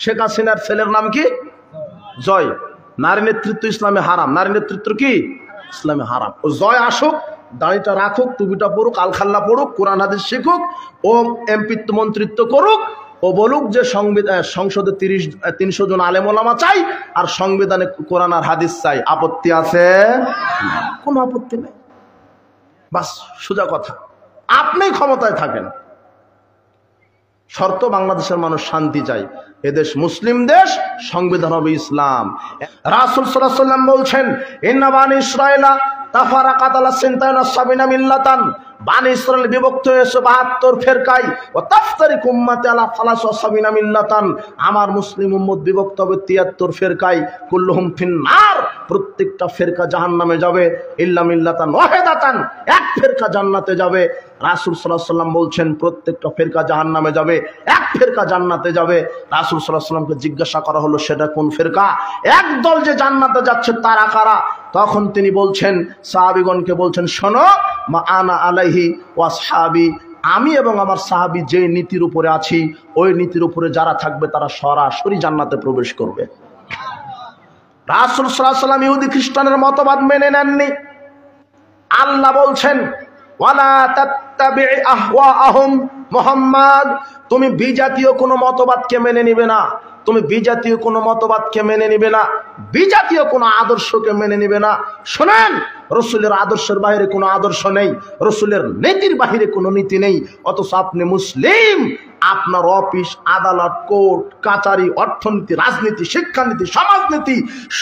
শেখ হাসিনার ছেলের নাম কি? জয়। নারী নেতৃত্ব ইসলামে হারাম। নারী নেতৃত্ব কি? ইসলামে হারাম। ও জয় আসুক, দাড়িটা রাখুক, টুপিটা পড়ুক, আলখাল্লা পড়ুক, কোরআন হাদিস শিখুক, ও এমপিত্ব মন্ত্রিত্ব করুক, ও বলুক যে সংসদে 300 জন আলেম ওলামা চাই আর সংবিধানে কোরআন আর হাদিস চাই। আপত্তি আছে? কোনো আপত্তি নেই। বাস, সোজা কথা। আপনি ক্ষমতায় থাকেন, শর্ত বাংলাদেশের মানুষ শান্তি চাই। এদেশ মুসলিম দেশ, সংবিধান হবে ইসলাম। রাসূল সাল্লাল্লাহু আলাইহি ওয়াসাল্লাম বলছেন, ইন্না বানি ইসরাঈলা তাফারাকাত আলা সিনতাইন সাবিনা মিল্লাতান, বানি ইসরাঈল বিভক্ত হয়েছে 72 ফেরকায়, ও তাফতারিকু উম্মতি আলা 73 মিল্লাতান, আমার মুসলিম উম্মত বিভক্ত হবে 73 ফেরকায়, কুল্লুহুম ফিন্নার, প্রত্যেকটা ফেরকা জাহান্নামে যাবে, ইল্লা মিল্লাতান ওয়াহিদাতান, এক ফেরকা জান্নাতে যাবে। রাসূল সাল্লাল্লাহু আলাইহি ওয়াসাল্লাম বলছেন প্রত্যেকটা ফেরকা জাহান্নামে যাবে, এক ফেরকা জান্নাতে যাবে। রাসূল সাল্লাল্লাহু আলাইহি ওয়াসাল্লামকে জিজ্ঞাসা করা হলো সেটা কোন ফেরকা, একদল যে জান্নাতে যাচ্ছে তারা কারা? তখন তিনি বলছেন, সাহাবীগণকে বলছেন, শোনো, মা আনা আলাইহি ওয়া আসহাবি, আমি এবং আমার সাহাবী যে নীতির উপরে আছি ওই নীতির উপরে যারা থাকবে তারা সরাসরি জান্নাতে প্রবেশ করবে। রাসূল সাল্লাল্লাহু আলাইহি ওয়াসাল্লাম ইহুদি খ্রিস্টানের মতবাদ মেনে নেননি। আল্লাহ বলছেন, ওয়ালা তাত্তাবি'i আহওয়াআহুম, মুহাম্মদ তুমি বিজাতীয় কোনো মতবাদকে মেনে নিবে না, তুমি বিজাতীয় কোনো মতবাদকে মেনে নিবে না, বিজাতীয় কোনো আদর্শকে মেনে নিবে না। শুনেন, রসুলের আদর্শের বাইরে কোনো আদর্শ নেই, রসুলের নীতির বাইরে কোনো নীতি নেই। অথচ আপনি মুসলিম, আপনার অফিস, আদালত, কোর্ট কাচারি, অর্থনীতি, রাজনীতি, শিক্ষানীতি, সমাজনীতি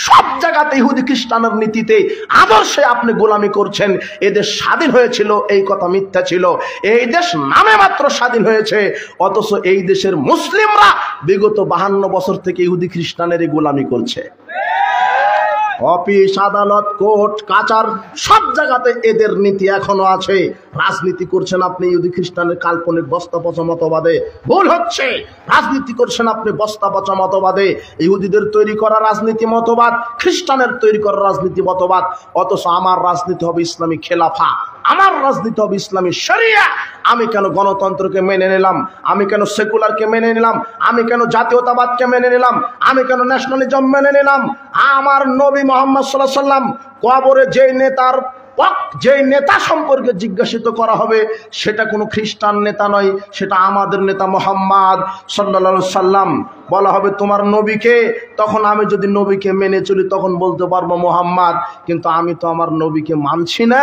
সব জায়গাতে ইহুদি খ্রিস্টানের নীতিতে, আদর্শে আপনি গোলামি করছেন। এদেশ স্বাধীন হয়েছিল এই কথা মিথ্যা ছিল, এই দেশ নামে মাত্র স্বাধীন হয়েছে, অথচ এই দেশের মুসলিমরা বিগত 52 বছর থেকে ইহুদি খ্রিস্টানেরই গোলামি করছে। অফিস, আদালত, কোর্ট কাচার সব জায়গাতে এদের নীতি এখনো আছে। রাজনীতি করছেন আপনি ইহুদি খ্রিস্টানের কাল্পনিক বস্তা পচা মতবাদে, ভুল হচ্ছে। রাজনীতি করছেন আপনি বস্তা পচা মতবাদে, ইহুদিদের তৈরি করা রাজনীতি মতবাদ, খ্রিস্টানের তৈরি করা রাজনীতি মতবাদ। অথচ আমার রাজনীতি হবে ইসলামী খেলাফা, আমার রাজনীতি হবে ইসলামী শরিয়া। আমি কেন গণতন্ত্রকে মেনে নিলাম, আমি কেন সেকুলারকে মেনে নিলাম, আমি কেন জাতীয়তাবাদকে মেনে নিলাম, আমি কেন ন্যাশনালিজম মেনে নিলাম? আমার নবী মুহাম্মদ সাল্লাল্লাহু আলাইহি ওয়াসাল্লাম কবরে যেই নেতা সম্পর্কে জিজ্ঞাসিত করা হবে সেটা কোনো খ্রিস্টান নেতা নয়, সেটা আমাদের নেতা মুহাম্মদ সাল্লাল্লাহু আলাইহি ওয়াসাল্লাম। বলা হবে তোমার নবীকে, তখন আমি যদি নবীকে মেনে চলি তখন বলতে পারবো মুহাম্মদ, কিন্তু আমি তো আমার নবীকে মানছি না,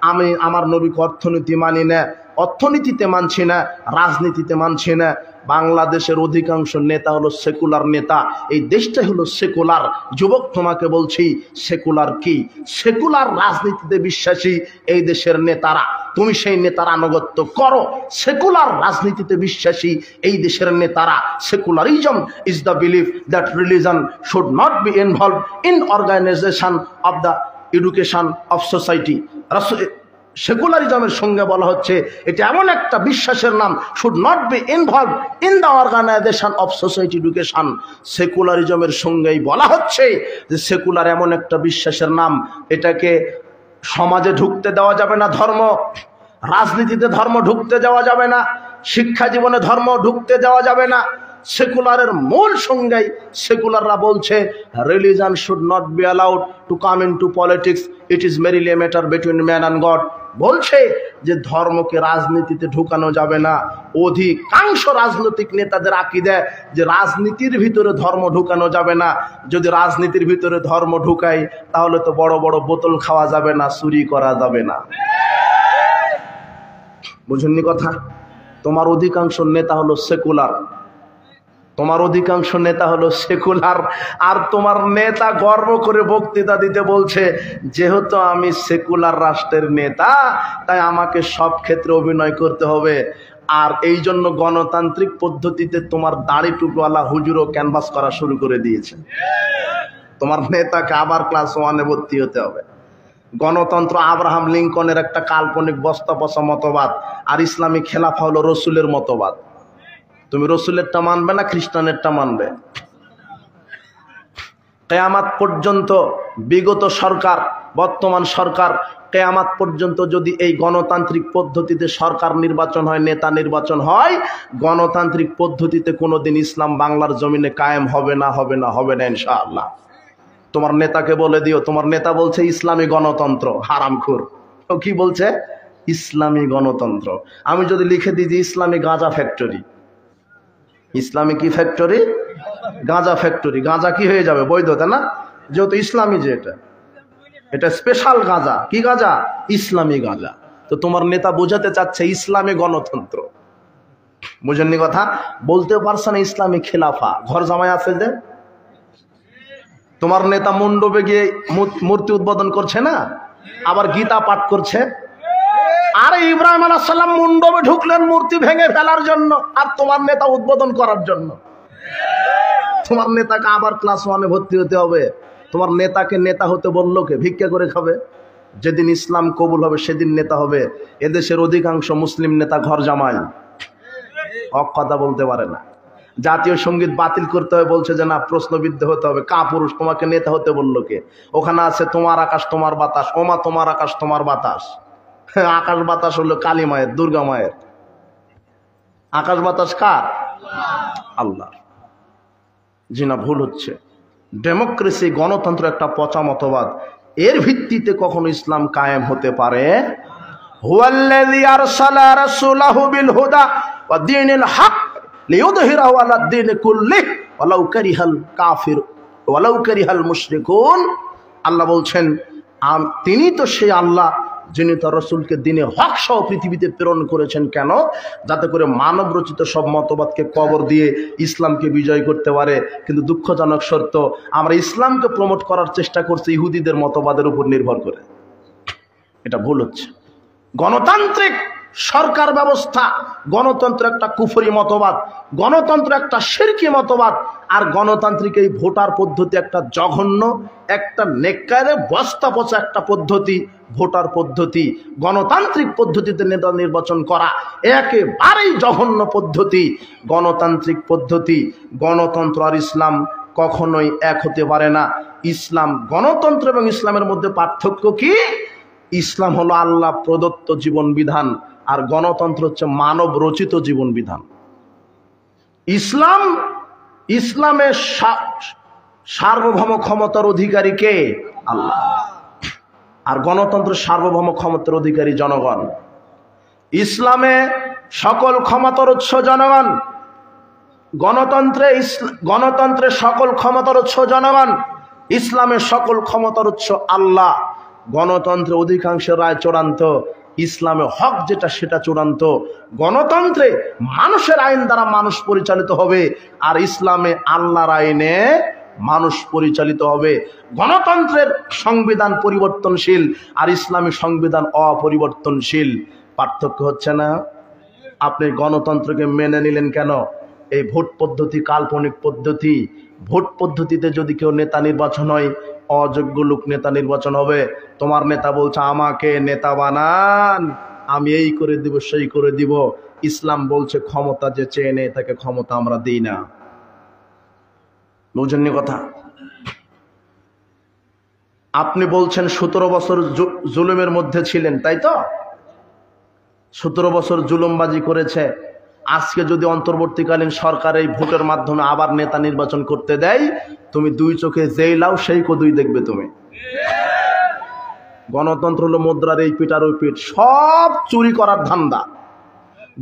আমি আমার নবীকে অর্থনীতি মানি না, অর্থনীতিতে মানছি না, রাজনীতিতে মানছি না। বাংলাদেশের অধিকাংশ নেতা হলো সেকুলার নেতা, এই দেশটাই হলো সেকুলার। যুবক তোমাকে বলছি, সেকুলার কি? সেকুলার রাজনীতিতে বিশ্বাসী এই দেশের নেতারা, তুমি সেই নেতার আনুগত্য করো। সেকুলার রাজনীতিতে বিশ্বাসী এই দেশের নেতারা, secularism is the belief that religion should not be involve in organisation of the education of society. সেকুলারিজমের সঙ্গে বলা হচ্ছে এটা এমন একটা বিশ্বাসের নাম, should not be involve in the organisation of society education. সেকুলারিজমের সঙ্গেই বলা হচ্ছে যে সেকুলার এমন একটা বিশ্বাসের নাম, এটাকে সমাজে ঢুকতে দেওয়া যাবে না, ধর্ম, রাজনীতিতে ধর্ম ঢুকতে দেওয়া যাবে না, শিক্ষা জীবনে ধর্ম ঢুকতে দেওয়া যাবে না। সেকুলারের মূল সংজ্ঞাই সেকুলাররা বলছে religion should not be allowed to come into politics, it is merely a matter between man and God. বলছে যে ধর্মকে রাজনীতিতে ঢুকানো যাবে না। অধিকাংশ রাজনৈতিক নেতাদের আকীদা যে রাজনীতির ভিতরে ধর্ম ঢুকানো যাবে না, যদি রাজনীতির ভিতরে ধর্ম ঢুকাই তাহলে তো বড় বড় বোতল খাওয়া যাবে না, চুরি করা যাবে না। বুঝুননি কথা? তোমার অধিকাংশ নেতা হলো সেকুলার, তোমার অধিকাংশ নেতা হলো সেকুলার। আর তোমার নেতা গর্ব করে বক্তৃতা দিতে বলছে যেহেতু আমি সেকুলার রাষ্ট্রের নেতা তাই আমাকে সব ক্ষেত্রে অভিনয় করতে হবে। আর এই জন্য গণতান্ত্রিক পদ্ধতিতে তোমার দাড়ি টুকুওয়ালা হুজুরও ক্যানভাস করা শুরু করে দিয়েছে। তোমার নেতাকে আবার ক্লাস 1-এ ভর্তি হতে হবে। গণতন্ত্র আব্রাহাম লিঙ্কনের একটা কাল্পনিক বস্তা পচা মতবাদ, আর ইসলামী খেলাফা হলো রসুলের মতবাদ। তুমি রসুলেরটা মানবে না খ্রিস্টানেরটা মানবে? কিয়ামত পর্যন্ত বিগত সরকার, বর্তমান সরকার কিয়ামত পর্যন্ত যদি এই গণতান্ত্রিক পদ্ধতিতে সরকার নির্বাচন হয়, নেতা নির্বাচন হয়, গণতান্ত্রিক পদ্ধতিতে কোনোদিন ইসলাম বাংলার জমিনে কায়েম হবে না, হবে না, হবে না ইনশাআল্লাহ। তোমার নেতাকে বলে দিও, তোমার নেতা বলছে ইসলামী গণতন্ত্র, হারামখোর। ও কি বলছে? ইসলামী গণতন্ত্র। আমি যদি লিখে দিই যে ইসলামী গাঁজা ফ্যাক্টরি, ইসলামী কি ফ্যাক্টরি? গাঁজা ফ্যাক্টরি। গাঁজা কি হয়ে যাবে? বৈধ, তাই না? যেহেতু ইসলামী, যে এটা স্পেশাল গাঁজা। কি গাঁজা? ইসলামী গাঁজা। তো তোমার নেতা বোঝাতে চাচ্ছে ইসলামী গণতন্ত্র। বুঝেননি কথা? বলতে পারছে না ইসলামী খেলাফা। ঘর জামাই আছে যে, তোমার নেতা মণ্ডপে গিয়ে মূর্তি উদ্বোধন করছে না, আবার গীতা পাঠ করছে। আরে ইব্রাহিম আলাইহিস সালাম মণ্ডপে ঢুকলেন মূর্তি ভেঙে ফেলার জন্য, আর তোমার নেতা উদ্বোধন করার জন্য। তোমার নেতাকে আবার ক্লাস 1-এ ভর্তি হতে হবে। তোমার নেতাকে নেতা হতে বললো কে? ভিক্ষা করে খাবে? যেদিন ইসলাম কবুল হবে সেদিন নেতা হবে। এদেশের অধিকাংশ মুসলিম নেতা ঘর জামাই, হক কথা বলতে পারে না। জাতীয় সঙ্গীত বাতিল করতে হবে, বলছে যে না, প্রশ্নবিদ্ধ হতে হবে। কাপুরুষ, তোমাকে নেতা হতে বললো কে? ওখানে আছে তোমার আকাশ তোমার বাতাস। ওমা, তোমার আকাশ তোমার বাতাস। আকাশ বাতাস হলো কালী মায়ের, দুর্গা মায়ের। আকাশ বাতাস কার? আল্লাহ। জি না, ভুল হচ্ছে। ডেমোক্রেসি, গণতন্ত্র একটা পচা মতবাদ। এর ভিত্তিতে কখনো ইসলাম কায়েম হতে পারে? হুয়াল্লাযী আরসালা রাসূলাহু বিল হুদা ওয়া দীনিল হক লিইয়ুযহিরাহু আলা দ্বীনি কুল্লিহি ওয়ালাউ কারিহাল কাফির ওয়ালাউ কারিহাল মুশরিকুন। আল্লাহ বলছেন, তিনি তো সেই আল্লাহ যিনি তার রাসূলকে দ্বীনে হক সহ পৃথিবীতে প্রেরণ করেছেন। কেন? যাতে করে মানব রচিত সব মতবাদকে কবর দিয়ে ইসলামকে বিজয় করতে পারে। কিন্তু দুঃখজনক সত্য, আমরা ইসলামকে প্রমোট করার চেষ্টা করছি ইহুদিদের মতবাদের উপর নির্ভর করে। এটা ভুল হচ্ছে। গণতান্ত্রিক সরকার ব্যবস্থা, গণতন্ত্র একটা কুফরি মতবাদ, গণতন্ত্র একটা শিরকি মতবাদ। আর গণতান্ত্রিক এই ভোটার পদ্ধতি একটা জঘন্য, একটা নেককারে বস্তা পচা একটা পদ্ধতি। ভোটার পদ্ধতি, গণতান্ত্রিক পদ্ধতিতে নেতা নির্বাচন করা একেবারেই জঘন্য পদ্ধতি। গণতান্ত্রিক পদ্ধতি, গণতন্ত্র আর ইসলাম কখনোই এক হতে পারে না। ইসলাম, গণতন্ত্র এবং ইসলামের মধ্যে পার্থক্য কি? ইসলাম হলো আল্লাহ প্রদত্ত জীবন বিধান, আর গণতন্ত্র হচ্ছে মানব রচিত জীবন বিধান। ইসলামের সার্বভৌম ক্ষমতার অধিকারী কে? আল্লাহ। আর গণতন্ত্রের সার্বভৌম ক্ষমতার অধিকারী জনগণ। ইসলামে সকল ক্ষমতার উৎস জনগণ, গণতন্ত্রে সকল ক্ষমতার উৎস জনগণ, ইসলামের সকল ক্ষমতার উৎস আল্লাহ। গণতন্ত্রে অধিকাংশের রায় চূড়ান্ত, ইসলামে হক যেটা সেটা চূড়ান্ত। গণতন্ত্রে মানুষের আইন দ্বারা মানুষ পরিচালিত হবে, আর ইসলামে আল্লাহর আইনে মানুষ পরিচালিত হবে। গণতন্ত্রের সংবিধান পরিবর্তনশীল, আর ইসলামী সংবিধান অপরিবর্তনশীল। পার্থক্য হচ্ছে না? আপনি গণতন্ত্রকে মেনে নিলেন কেন? এই ভোট পদ্ধতি কাল্পনিক পদ্ধতি। ভোট পদ্ধতিতে যদি কেউ নেতা নির্বাচন হয়, অযোগ্য লোক নেতা নির্বাচন হবে। তোমার নেতা বলছে আমাকে নেতা বানান, আমি এই করে দিব সেই করে দিব। ইসলাম বলছে ক্ষমতা যে চেয়ে নেয় তাকে ক্ষমতা আমরা দিই না। বুঝেননি কথা? আপনি বলছেন 17 বছর জুলুমের মধ্যে ছিলেন, তাই তো? 17 বছর জুলুমবাজি করেছে। আজকে যদি অন্তর্বর্তীকালীন সরকার এই ভোটের মাধ্যমে আবার নেতা নির্বাচন করতে দেয়, তুমি দুই চোখে যেই লাও সেই কদুই দেখবে তুমি। গণতন্ত্র হলো মুদ্রার এই পিঠ আর ওই পিঠ, সব চুরি করার ধান্দা।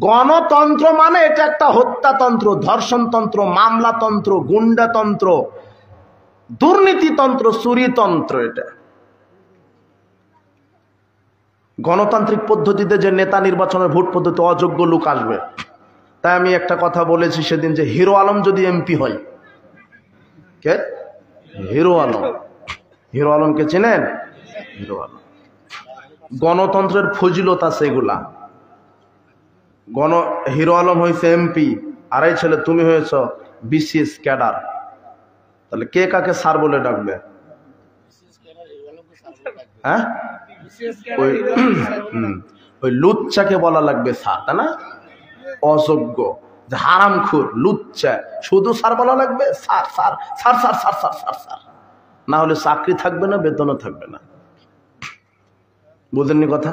গণতন্ত্র মানে এটা একটা হত্যাতন্ত্র, ধর্ষণতন্ত্র, মামলাতন্ত্র, গুন্ডাতন্ত্র, দুর্নীতিতন্ত্র, চুরিতন্ত্র। এটা গণতান্ত্রিক পদ্ধতিতে যে নেতা নির্বাচনের ভোট পদ্ধতি, অযোগ্য লোক আসবে। তাই আমি একটা কথা বলেছি সেদিন, যে হিরো আলম যদি এমপি হয়, কে? হিরো আলম। হিরো আলমকে চেনেন? হিরো আলম। গণতন্ত্রের ফজিলত আছে এগুলা। হিরো আলম হয়েছে এমপি, আর এই ছেলে তুমি হয়েছ বিসিএস ক্যাডার। তাহলে কে কাকে স্যার বলে ডাকবে? হ্যাঁ, ওই লুচ্চাকে বলা লাগবে স্যার, তাই না? অযোগ্য, হারামখোর, লুচ্চা, শুধু স্যার বলা লাগবে। Sir sir sir sir sir sir sir sir, না হলে চাকরি থাকবে না, বেতনও থাকবে না। বুঝেননি কথা?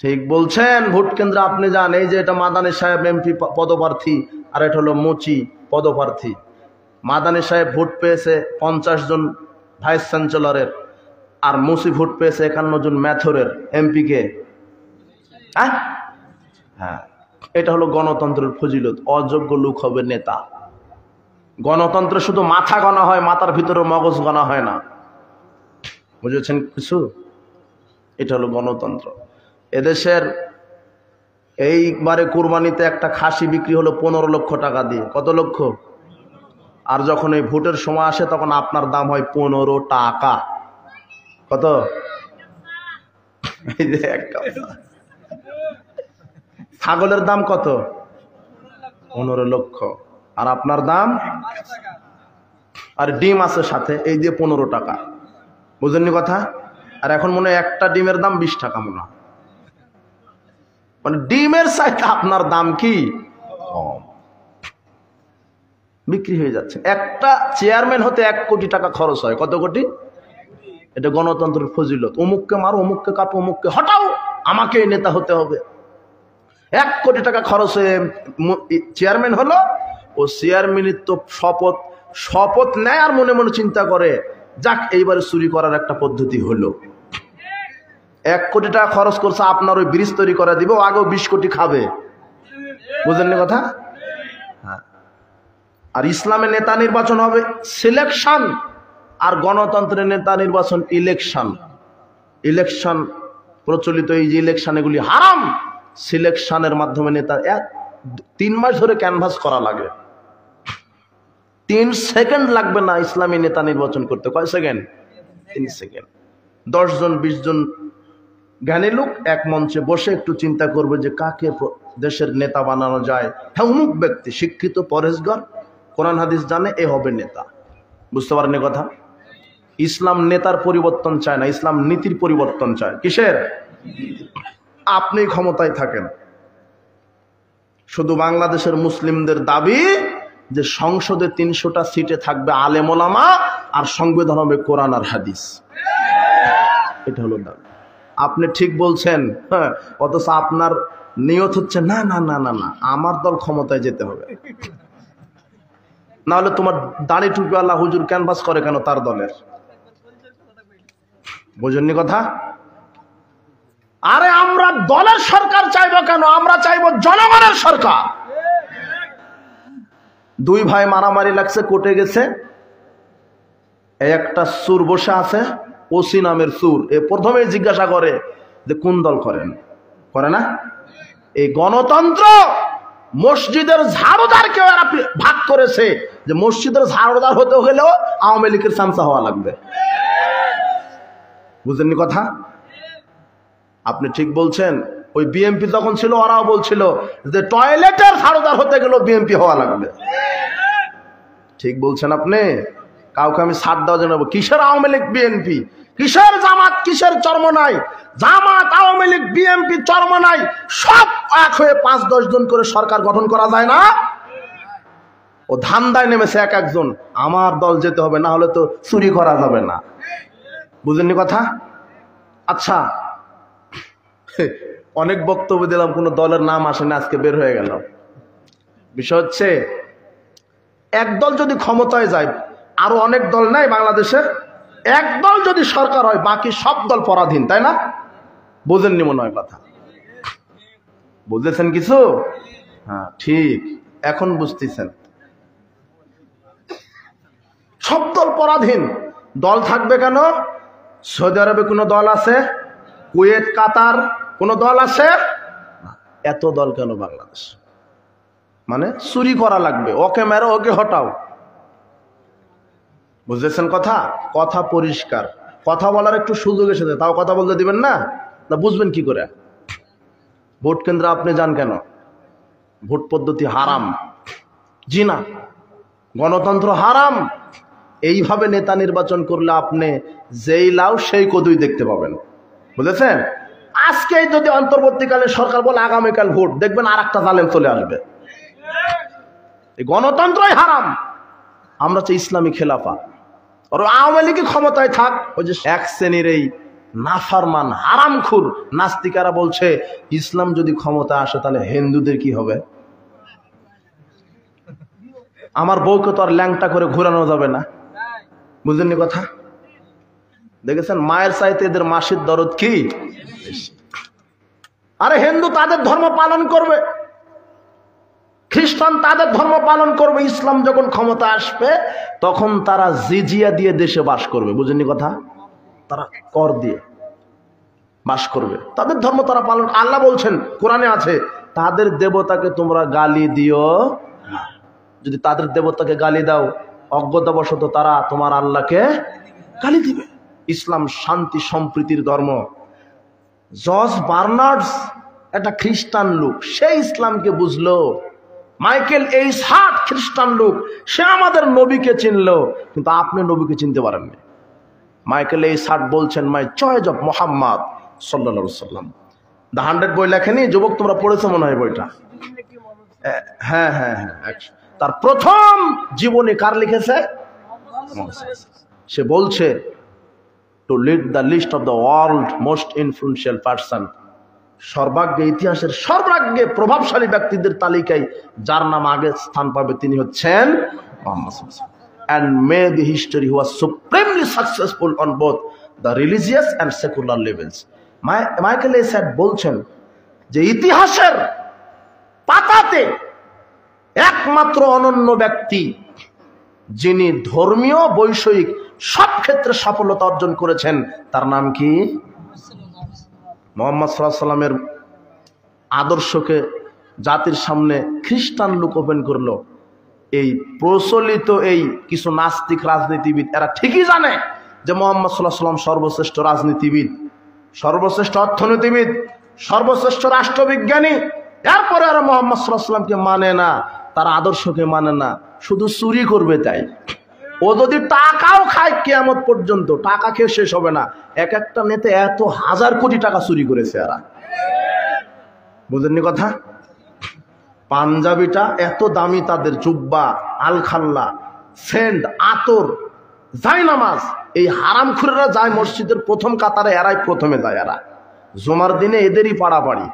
ঠিক বলছেন। ভোট কেন্দ্রে আপনি যান, এই যে এটা মাদানী সাহেব এমপি পদপ্রার্থী আর এটা হলো মুচি পদপ্রার্থী। মাদানী সাহেব ভোট পেয়েছে 50 জন ভাইস চ্যান্সেলরের, আর মুচি ভোট পেয়েছে 51 জন ম্যাথরের এমপি কে। হ্যাঁ, এটা হলো গণতন্ত্রের ফজিলত। অযোগ্য লোক হবে নেতা। গণতন্ত্রে শুধু মাথা গণা হয়, মাথার ভিতরে মগজ গণা হয় না। বুঝেছেন কিছু? এটা হলো গণতন্ত্র। এদেশের এইবারে কুরবানিতে একটা খাসি বিক্রি হলো 15 লক্ষ টাকা দিয়ে। কত লক্ষ? আর যখন এই ভোটের সময় আসে তখন আপনার দাম হয় 15 টাকা। কত? এই যে একটা ছাগলের দাম কত? 15 লক্ষ। আর আপনার দাম, আর ডিম আছে সাথে, এই দিয়ে 15 টাকা। বুঝেননি কথা? আর এখন মনে হয় একটা ডিমের দাম 20 টাকা মনে হয়। মানে ডিমের চাইতে আপনার দাম কি কম, বিক্রি হয়ে যাচ্ছে। একটা চেয়ারম্যান হতে 1 কোটি টাকা খরচ হয়। কত কোটি? এটা গণতন্ত্রের ফজিলত। অমুককে মারো, অমুককে কাটো, অমুককে হটাও, আমাকে নেতা হতে হবে। 1 কোটি টাকা খরচ হয়ে চেয়ারম্যান হলো। ও চেয়ারম্যানের তো শপথ নেয় আর মনে মনে চিন্তা করে, যাক এইবারে চুরি করার একটা পদ্ধতি হলো। 1 কোটি টাকা খরচ করছে আপনার ওই ব্রিজ তৈরি করে দিবে, ও আগেও 20 কোটি খাবে। বুঝলেন কথা? হ্যাঁ। আর ইসলামের নেতা নির্বাচন হবে সিলেকশন, আর গণতন্ত্রের নেতা নির্বাচন ইলেকশন। ইলেকশন প্রচলিত, এই যে ইলেকশন এগুলি হারাম। সিলেকশনের মাধ্যমে নেতা 3 মাস ধরে ক্যানভাস করা লাগে। 3 সেকেন্ড লাগবে না ইসলামী নেতা নির্বাচন করতে। কয় সেকেন্ড? 3 সেকেন্ড। 10 জন 20 জন জ্ঞানী লোক এক মঞ্চে বসে একটু চিন্তা করবে যে কাকে দেশের নেতা বানানো যায়। হ্যাঁ, অমুক ব্যক্তি শিক্ষিত, পরেশগর, কোরআন হাদিস জানে, এ হবে নেতা। বুঝতে পারেন কথা? ইসলাম নেতার পরিবর্তন চায় না, ইসলাম নীতির পরিবর্তন চায়। কিসের? আপনি ক্ষমতায় থাকেন। শুধু বাংলাদেশের মুসলিমদের দাবি যে সংসদে 300টা সিটে থাকবে আলেম ওলামা, আর সংবিধান হবে কোরআন আর হাদিস। এটা হলো দাবি। আপনি ঠিক বলছেন, হ্যাঁ, অথচ আপনার নিয়ত হচ্ছে না না না না না, আমার দল ক্ষমতায় যেতে হবে। না হলে তোমার দাড়ি টুপি আল্লাহ হুজুর ক্যানভাস করে কেন তার দলের? বুঝেননি কথা? আরে আমরা দলের সরকার চাইবো কেন? আমরা চাইবো জনগণের সরকার। 2 ভাই মারামারি লাগছে, কোর্টে গেছে। একটা সুর বসে আছে, ওসি নামের সুর। এ প্রথমে জিজ্ঞাসা করে যে কোন দল করেন? করে না? এই গণতন্ত্র মসজিদের ঝাড়ুদারকেও এরা ভাগ করেছে যে মসজিদের ঝাড়ুদার হতে গেলেও আওয়ামী লীগের চামচা হওয়া লাগবে। বুঝলেননি কথা? আপনি ঠিক বলছেন। ওই বিএমপি যখন ছিল ওরাও বলছিল যে টয়লেটের ঝাড়ুদার হতে গেলেও বিএমপি হওয়া লাগবে। ঠিক বলছেন আপনি। কাউকে আমি ছাড় দেওয়া জানাবো? কিসের আওয়ামী লীগ বিএনপি, কিসের জামাত, কিসের চরমনাই? জামাত, আওয়ামী লীগ, বিএনপি, চরমনাই সব এক হয়ে 5-10 জন করে সরকার গঠন করা যায় না? ও ধান্দায় নেমেছে এক একজন, আমার দল যেতে হবে, না হলে তো চুরি করা যাবে না। বুঝলেননি কথা? আচ্ছা, অনেক বক্তব্য দিলাম, কোনো দলের নাম আসে না, আজকে বের হয়ে গেল। বিষয় হচ্ছে, এক দল যদি ক্ষমতায় যায়, আরো অনেক দল নাই বাংলাদেশের, এক দল যদি সরকার হয় বাকি সব দল পরাধীন, তাই না? বুঝেননি মনে হয় কথা? বুঝেছেন কিছু? হ্যাঁ, ঠিক, এখন বুঝতেছেন। সব দল পরাধীন। দল থাকবে কেন? সৌদি আরবে কোনো দল আছে? কুয়েত, কাতার কোনো দল আছে? এত দল কেন বাংলাদেশ? মানে চুরি করা লাগবে, ওকে মেরো, ওকে হটাও। বুঝেছেন কথা? কথা পরিষ্কার। কথা বলার একটু সুযোগ এসেছে, তাও কথা বলতে দিবেন না? না বুঝবেন কি করে? ভোট কেন্দ্রে আপনি যান কেন? ভোট পদ্ধতি হারাম। জি না, গণতন্ত্র হারাম। এইভাবে নেতা নির্বাচন করলে আপনি যেই লাউ সেই কদুই দেখতে পাবেন। বুঝেছেন? আজকেই যদি অন্তর্বর্তীকালে সরকার বলে আগামীকাল ভোট, দেখবেন আর একটা জালেম চলে আসবে। এই গণতন্ত্রই হারাম। আমরা চাই ইসলামী খেলাফা। আর আওয়ামী লীগ ক্ষমতায় থাক, ওই যে এক শ্রেণীর এই নাফরমান হারামখোর নাস্তিকারা বলছে ইসলাম যদি ক্ষমতা আসে তাহলে হিন্দুদের কি হবে? আমার বউকে তো আর ল্যাংটা করে ঘোরানো যাবে না, বুঝলেন কথা? দেখেছেন মায়ের চাইতে এদের মাসির দরদ কি? আরে হিন্দু তাদের ধর্ম পালন করবে, খ্রিস্টান তাদের ধর্ম পালন করবে, ইসলাম যখন ক্ষমতা আসবে তখন তারা জিজিয়া দিয়ে দেশে বাস করবে, বুঝলেন কথা? তারা কর দিয়ে বাস করবে, তাদের ধর্ম তারা পালন। আল্লাহ বলছেন কোরআনে আছে তাদের দেবতাকে তোমরা গালি দিও না। যদি তাদের দেবতাকে গালি দাও অজ্ঞতাবশত তারা তোমার আল্লাহকে গালি দিবে। ইসলাম শান্তি সম্প্রীতির ধর্ম। জর্জ বার্নার্ডস একটা খ্রিস্টান লোক, সে ইসলামকে বুঝলো। মাইকেল এইস হার্ট খ্রিস্টান লোক, সে আমাদের নবীকে চিনলো, কিন্তু আপনি নবীকে চিনতে পারেননি। মাইকেল এইস হার্ট বলছেন মাই চয়েস অফ মোহাম্মদ সাল্লাল্লাহু আলাইহি ওয়াসাল্লাম। দ্য 100 বই লেখেনি, যুবক তোমরা পড়েছো মনে হয় বইটা? হ্যাঁ হ্যাঁ হ্যাঁ, তার প্রথম জীবনী কার লিখেছে? সে বলছে to lead the list of the world most influential person, সর্বাগ্যে ইতিহাসের সর্বাগ্যে প্রভাবশালী ব্যক্তিদের তালিকায় যার নাম আগে স্থান পাবে তিনি হচ্ছেন মুহাম্মদ সাল্লাল্লাহু আলাইহি ওয়াসাল্লাম। And may the history who was supremely successful on both the religious and secular levels. Michael এসাদ বলছেন যে ইতিহাসের পাতাতে একমাত্র অনন্য ব্যক্তি যিনি ধর্মীয় বৈষয়িক সব ক্ষেত্রে সফলতা অর্জন করেছেন তার নাম কি? মুহাম্মদ সাল্লাল্লাহু আলাইহি ওয়াসাল্লামের আদর্শকে জাতির সামনে খ্রিস্টান লোক ওপেন করলো। এই প্রচলিত এই কিছু নাস্তিক রাজনীতিবিদ এরা ঠিকই জানে যে মুহাম্মদ সাল্লাল্লাহু আলাইহি ওয়াসাল্লাম সর্বশ্রেষ্ঠ রাজনীতিবিদ, সর্বশ্রেষ্ঠ অর্থনীতিবিদ, সর্বশ্রেষ্ঠ রাষ্ট্রবিজ্ঞানী, এরপরে আর মুহাম্মদ সাল্লাল্লাহু আলাইহি ওয়াসাল্লামকে মানে না, তার আদর্শকে মানে না, শুধু চুরি করবে তাই। ও যদি টাকাও খায় কিয়ামত পর্যন্ত, টাকা খেয়ে শেষ হবে না। এক একটা নেতা এত হাজার কোটি টাকা চুরি করেছে এরা, বুঝেননি কথা? পাঞ্জাবিটা এত দামি, তাদের জুব্বা, আলখাল্লা, সেন্ট, আতর, জায়নামাজ, এই হারামখোরেরা যায় মসজিদের প্রথম কাতারে, এরাই প্রথমে যায়। এরা জুমার দিনে এদেরই পাড়াপাড়ি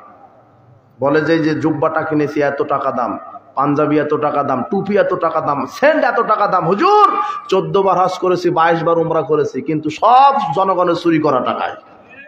বলে যে জুব্বাটা কিনেছি এত টাকা দাম, পাঞ্জাবি এত টাকা দাম, টুপি এত টাকা দাম, সেন্ট এত টাকা দাম। হুজুর 14 বার হজ করেছি, 22 বার উমরা করেছি, কিন্তু সব জনগণের চুরি করা টাকায়।